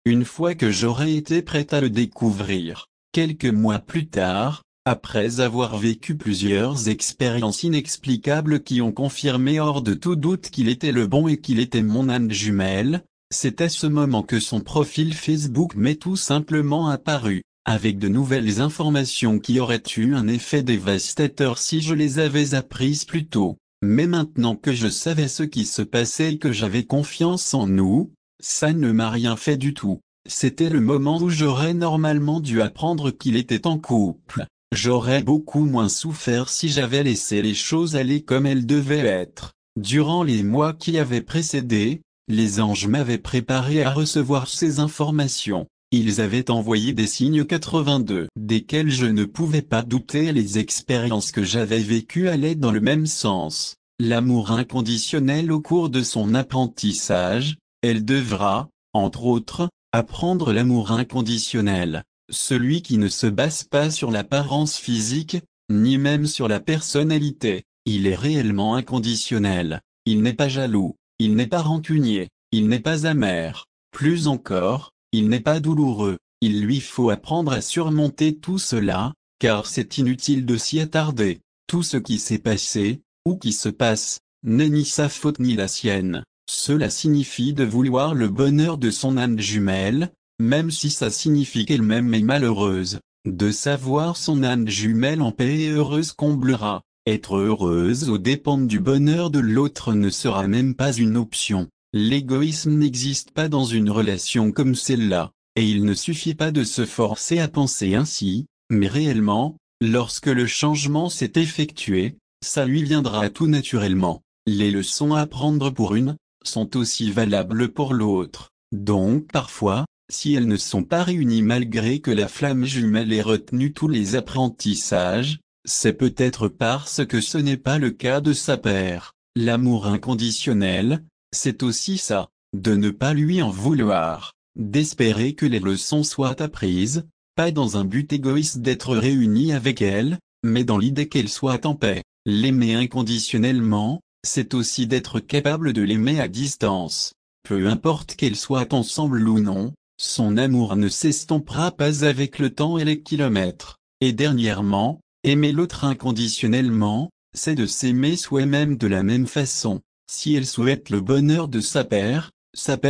une fois que j'aurai été prête à le découvrir. Quelques mois plus tard, après avoir vécu plusieurs expériences inexplicables qui ont confirmé hors de tout doute qu'il était le bon et qu'il était mon âme jumelle, c'est à ce moment que son profil Facebook m'est tout simplement apparu, avec de nouvelles informations qui auraient eu un effet dévastateur si je les avais apprises plus tôt. Mais maintenant que je savais ce qui se passait et que j'avais confiance en nous, ça ne m'a rien fait du tout. C'était le moment où j'aurais normalement dû apprendre qu'il était en couple. J'aurais beaucoup moins souffert si j'avais laissé les choses aller comme elles devaient être. Durant les mois qui avaient précédé, les anges m'avaient préparé à recevoir ces informations. Ils avaient envoyé des signes 82, desquels je ne pouvais pas douter, et les expériences que j'avais vécues allaient dans le même sens. L'amour inconditionnel au cours de son apprentissage, elle devra, entre autres, apprendre l'amour inconditionnel. Celui qui ne se base pas sur l'apparence physique, ni même sur la personnalité. Il est réellement inconditionnel. Il n'est pas jaloux, il n'est pas rancunier, il n'est pas amer. Plus encore, il n'est pas douloureux. Il lui faut apprendre à surmonter tout cela, car c'est inutile de s'y attarder. Tout ce qui s'est passé, ou qui se passe, n'est ni sa faute ni la sienne. Cela signifie de vouloir le bonheur de son âme jumelle, même si ça signifie qu'elle-même est malheureuse. De savoir son âme jumelle en paix et heureuse comblera. Être heureuse aux dépens du bonheur de l'autre ne sera même pas une option. L'égoïsme n'existe pas dans une relation comme celle-là, et il ne suffit pas de se forcer à penser ainsi, mais réellement, lorsque le changement s'est effectué, ça lui viendra tout naturellement. Les leçons à prendre pour une, sont aussi valables pour l'autre. Donc parfois, si elles ne sont pas réunies malgré que la flamme jumelle ait retenu tous les apprentissages, c'est peut-être parce que ce n'est pas le cas de sa paire. L'amour inconditionnel, c'est aussi ça, de ne pas lui en vouloir, d'espérer que les leçons soient apprises, pas dans un but égoïste d'être réuni avec elle, mais dans l'idée qu'elle soit en paix. L'aimer inconditionnellement, c'est aussi d'être capable de l'aimer à distance. Peu importe qu'elle soit ensemble ou non, son amour ne s'estompera pas avec le temps et les kilomètres. Et dernièrement, aimer l'autre inconditionnellement, c'est de s'aimer soi-même de la même façon. Si elle souhaite le bonheur de sa paire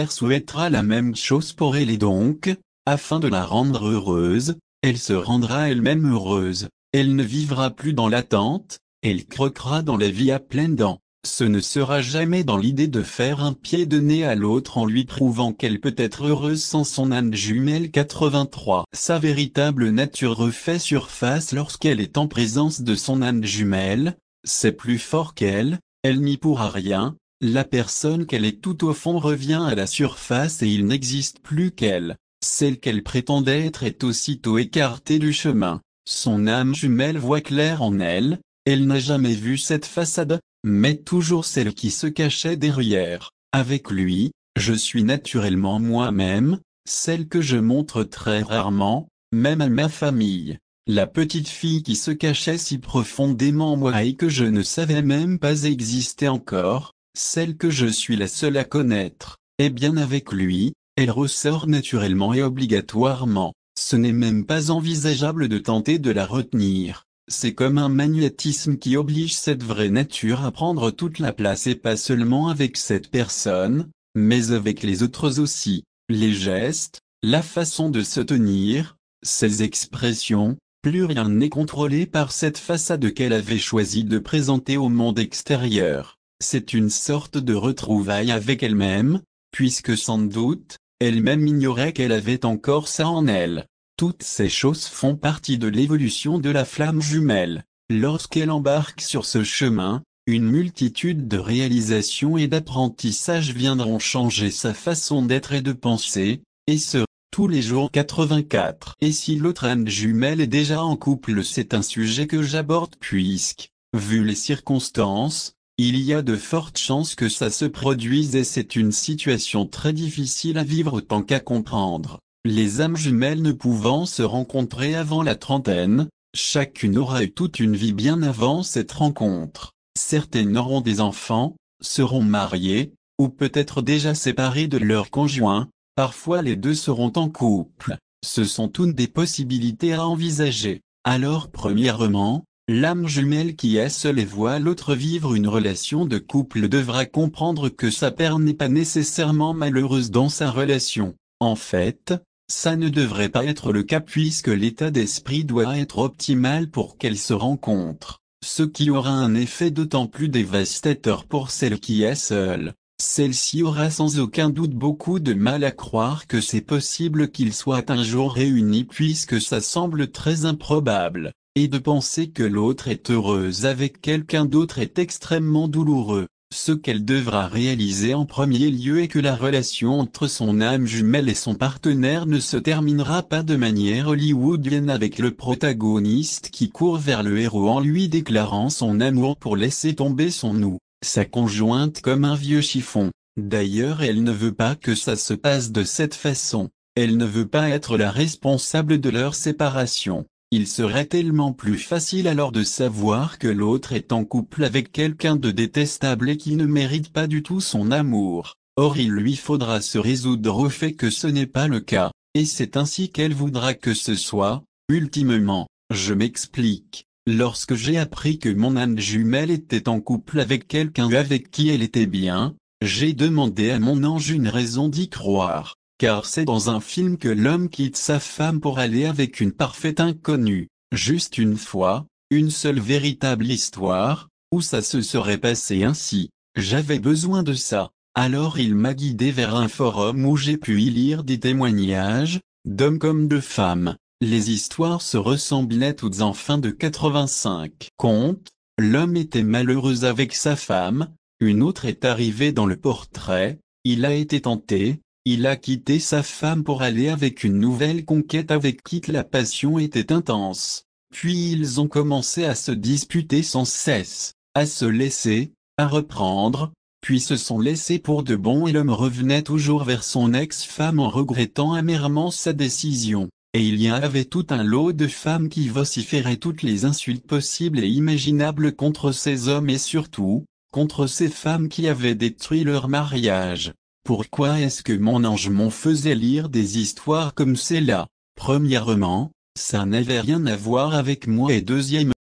souhaitera la même chose pour elle et donc, afin de la rendre heureuse, elle se rendra elle-même heureuse. Elle ne vivra plus dans l'attente, elle croquera dans la vie à pleines dents. Ce ne sera jamais dans l'idée de faire un pied de nez à l'autre en lui prouvant qu'elle peut être heureuse sans son âme jumelle 83. Sa véritable nature refait surface lorsqu'elle est en présence de son âme jumelle, c'est plus fort qu'elle, elle n'y pourra rien, la personne qu'elle est tout au fond revient à la surface et il n'existe plus qu'elle. Celle qu'elle prétendait être est aussitôt écartée du chemin. Son âme jumelle voit clair en elle, elle n'a jamais vu cette façade, mais toujours celle qui se cachait derrière. Avec lui, je suis naturellement moi-même, celle que je montre très rarement, même à ma famille. La petite fille qui se cachait si profondément en moi et que je ne savais même pas exister encore, celle que je suis la seule à connaître. Eh bien avec lui, elle ressort naturellement et obligatoirement. Ce n'est même pas envisageable de tenter de la retenir. C'est comme un magnétisme qui oblige cette vraie nature à prendre toute la place et pas seulement avec cette personne, mais avec les autres aussi. Les gestes, la façon de se tenir, ses expressions, plus rien n'est contrôlé par cette façade qu'elle avait choisi de présenter au monde extérieur. C'est une sorte de retrouvaille avec elle-même, puisque sans doute, elle-même ignorait qu'elle avait encore ça en elle. Toutes ces choses font partie de l'évolution de la flamme jumelle. Lorsqu'elle embarque sur ce chemin, une multitude de réalisations et d'apprentissages viendront changer sa façon d'être et de penser, et ce, tous les jours 84. Et si l'autre âme jumelle est déjà en couple, c'est un sujet que j'aborde puisque, vu les circonstances, il y a de fortes chances que ça se produise et c'est une situation très difficile à vivre autant qu'à comprendre. Les âmes jumelles ne pouvant se rencontrer avant la trentaine, chacune aura eu toute une vie bien avant cette rencontre. Certaines auront des enfants, seront mariées, ou peut-être déjà séparées de leur conjoint, Parfois les deux seront en couple. Ce sont toutes des possibilités à envisager. Alors premièrement, l'âme jumelle qui est seule et voit l'autre vivre une relation de couple devra comprendre que sa paire n'est pas nécessairement malheureuse dans sa relation. En fait, ça ne devrait pas être le cas puisque l'état d'esprit doit être optimal pour qu'elles se rencontrent, ce qui aura un effet d'autant plus dévastateur pour celle qui est seule. Celle-ci aura sans aucun doute beaucoup de mal à croire que c'est possible qu'ils soient un jour réunis puisque ça semble très improbable, et de penser que l'autre est heureuse avec quelqu'un d'autre est extrêmement douloureux. Ce qu'elle devra réaliser en premier lieu est que la relation entre son âme jumelle et son partenaire ne se terminera pas de manière hollywoodienne avec le protagoniste qui court vers le héros en lui déclarant son amour pour laisser tomber sa conjointe comme un vieux chiffon. D'ailleurs elle ne veut pas que ça se passe de cette façon. Elle ne veut pas être la responsable de leur séparation. Il serait tellement plus facile alors de savoir que l'autre est en couple avec quelqu'un de détestable et qui ne mérite pas du tout son amour. Or il lui faudra se résoudre au fait que ce n'est pas le cas, et c'est ainsi qu'elle voudra que ce soit, ultimement. Je m'explique. Lorsque j'ai appris que mon âme jumelle était en couple avec quelqu'un avec qui elle était bien, j'ai demandé à mon ange une raison d'y croire. Car c'est dans un film que l'homme quitte sa femme pour aller avec une parfaite inconnue. Juste une fois, une seule véritable histoire, où ça se serait passé ainsi. J'avais besoin de ça. Alors il m'a guidé vers un forum où j'ai pu y lire des témoignages, d'hommes comme de femmes. Les histoires se ressemblaient toutes en fin de 85. Conte, l'homme était malheureux avec sa femme, une autre est arrivée dans le portrait, il a été tenté. Il a quitté sa femme pour aller avec une nouvelle conquête avec qui la passion était intense. Puis ils ont commencé à se disputer sans cesse, à se laisser, à reprendre, puis se sont laissés pour de bon et l'homme revenait toujours vers son ex-femme en regrettant amèrement sa décision. Et il y avait tout un lot de femmes qui vociféraient toutes les insultes possibles et imaginables contre ces hommes et surtout, contre ces femmes qui avaient détruit leur mariage. Pourquoi est-ce que mon ange m'en faisait lire des histoires comme celle-là? Premièrement, ça n'avait rien à voir avec moi et deuxièmement,